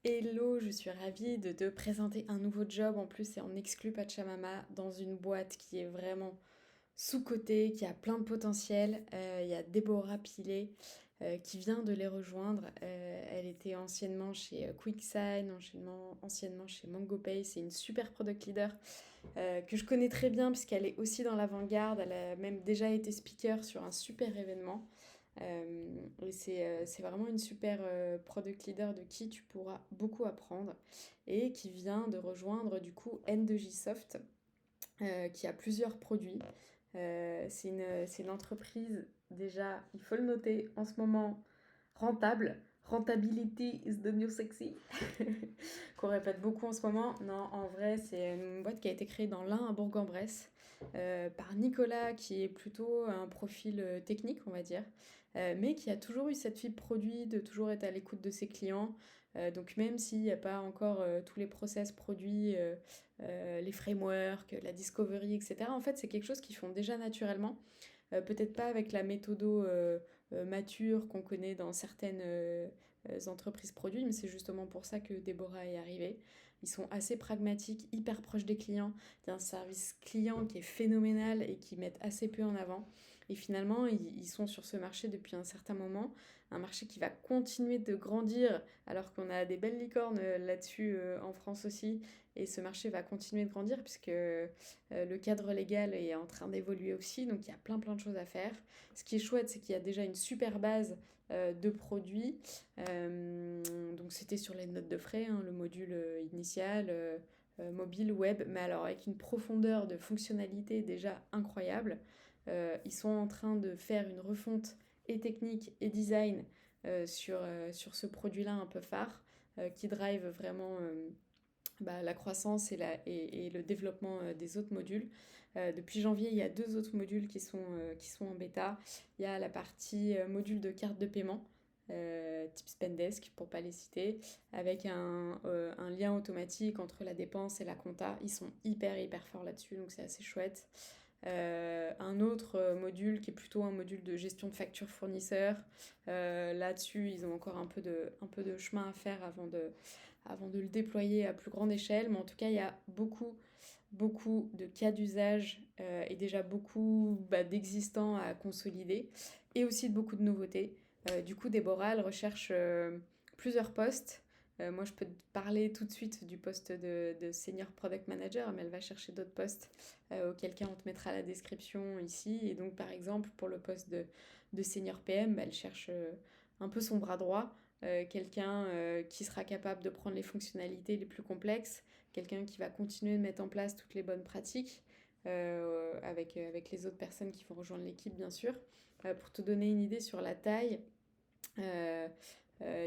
Hello, je suis ravie de te présenter un nouveau job. En plus, c'est en exclu Pachamama dans une boîte qui est vraiment sous-cotée, qui a plein de potentiel. Il y a Déborah Pilet qui vient de les rejoindre. Elle était anciennement chez QuickSign, anciennement chez MangoPay. C'est une super product leader que je connais très bien puisqu'elle est aussi dans l'avant-garde. Elle a même déjà été speaker sur un super événement. Et c'est vraiment une super product leader de qui tu pourras beaucoup apprendre et qui vient de rejoindre du coup N2J Soft qui a plusieurs produits. C'est une entreprise déjà, il faut le noter, en ce moment rentable. Rentability is the new sexy, qu'on répète beaucoup en ce moment. Non, en vrai, c'est une boîte qui a été créée dans l'Ain à Bourg-en-Bresse par Nicolas, qui est plutôt un profil technique, on va dire, mais qui a toujours eu cette fibre produit, de toujours être à l'écoute de ses clients. Donc même s'il n'y a pas encore tous les process produits, les frameworks, la discovery, etc., en fait, c'est quelque chose qu'ils font déjà naturellement. Peut-être pas avec la méthodo mature qu'on connaît dans certaines entreprises produits, mais c'est justement pour ça que Déborah est arrivée. Ils sont assez pragmatiques, hyper proches des clients. Il y a un service client qui est phénoménal et qui mettent assez peu en avant. Et finalement, ils sont sur ce marché depuis un certain moment, un marché qui va continuer de grandir alors qu'on a des belles licornes là-dessus en France aussi. Et ce marché va continuer de grandir puisque le cadre légal est en train d'évoluer aussi, donc il y a plein de choses à faire. Ce qui est chouette, c'est qu'il y a déjà une super base de produits. Donc c'était sur les notes de frais, hein, le module initial, mobile, web, mais alors avec une profondeur de fonctionnalité déjà incroyable. Ils sont en train de faire une refonte et technique et design sur ce produit-là un peu phare qui drive vraiment la croissance et le développement des autres modules. Depuis janvier, il y a deux autres modules qui sont en bêta. Il y a la partie module de carte de paiement, type Spendesk pour ne pas les citer, avec un lien automatique entre la dépense et la compta. Ils sont hyper forts là-dessus, donc c'est assez chouette. Un autre module qui est plutôt un module de gestion de factures fournisseurs. Là-dessus, ils ont encore un peu de chemin à faire avant de le déployer à plus grande échelle. Mais en tout cas, il y a beaucoup de cas d'usage et déjà beaucoup d'existants à consolider et aussi de beaucoup de nouveautés. Du coup, Déborah, elle recherche plusieurs postes. Moi, je peux te parler tout de suite du poste de senior product manager, mais elle va chercher d'autres postes auquel cas on te mettra la description ici. Et donc, par exemple, pour le poste de senior PM, elle cherche un peu son bras droit, quelqu'un qui sera capable de prendre les fonctionnalités les plus complexes, quelqu'un qui va continuer de mettre en place toutes les bonnes pratiques avec les autres personnes qui vont rejoindre l'équipe, bien sûr. Pour te donner une idée sur la taille, euh,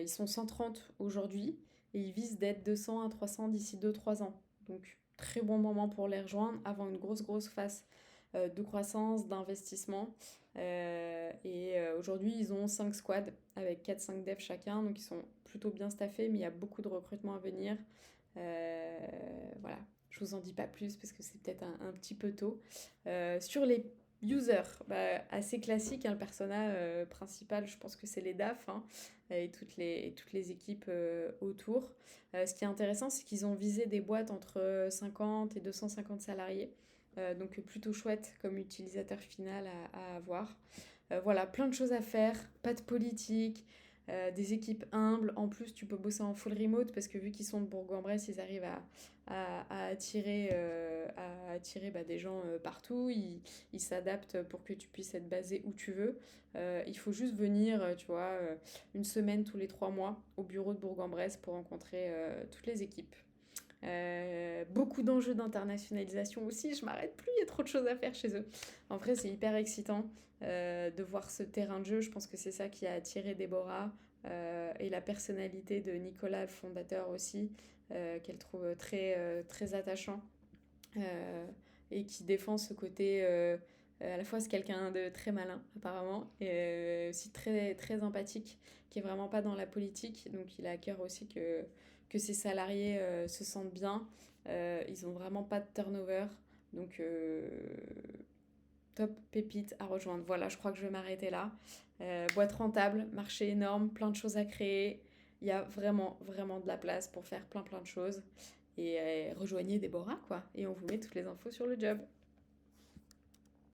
ils sont 130 aujourd'hui et ils visent d'être 200 à 300 d'ici 2-3 ans. Donc, très bon moment pour les rejoindre avant une grosse phase de croissance, d'investissement. Aujourd'hui, ils ont 5 squads avec 4-5 devs chacun, donc ils sont plutôt bien staffés, mais il y a beaucoup de recrutement à venir. Voilà, je vous en dis pas plus parce que c'est peut-être un petit peu tôt. Sur les users, assez classique, hein, le persona principal, je pense que c'est les DAF hein, et toutes les équipes autour. Ce qui est intéressant, c'est qu'ils ont visé des boîtes entre 50 et 250 salariés. Donc plutôt chouette comme utilisateur final à avoir. Voilà, plein de choses à faire, pas de politique, des équipes humbles. En plus, tu peux bosser en full remote parce que vu qu'ils sont de Bourg-en-Bresse, ils arrivent à attirer des gens partout. Ils s'adaptent pour que tu puisses être basé où tu veux. Il faut juste venir, tu vois, une semaine tous les 3 mois au bureau de Bourg-en-Bresse pour rencontrer toutes les équipes. Beaucoup d'enjeux d'internationalisation aussi, je m'arrête plus, il y a trop de choses à faire chez eux. En vrai, c'est hyper excitant de voir ce terrain de jeu. Je pense que c'est ça qui a attiré Déborah et la personnalité de Nicolas, le fondateur aussi, qu'elle trouve très attachant et qui défend ce côté. À la fois, c'est quelqu'un de très malin, apparemment, et aussi très empathique, qui est vraiment pas dans la politique. Donc, il a à cœur aussi que ses salariés se sentent bien. Ils ont vraiment pas de turnover. Donc, top pépite à rejoindre. Voilà, je crois que je vais m'arrêter là. Boîte rentable, marché énorme, plein de choses à créer. Il y a vraiment, vraiment de la place pour faire plein, plein de choses. Et rejoignez Déborah, quoi. Et on vous met toutes les infos sur le job.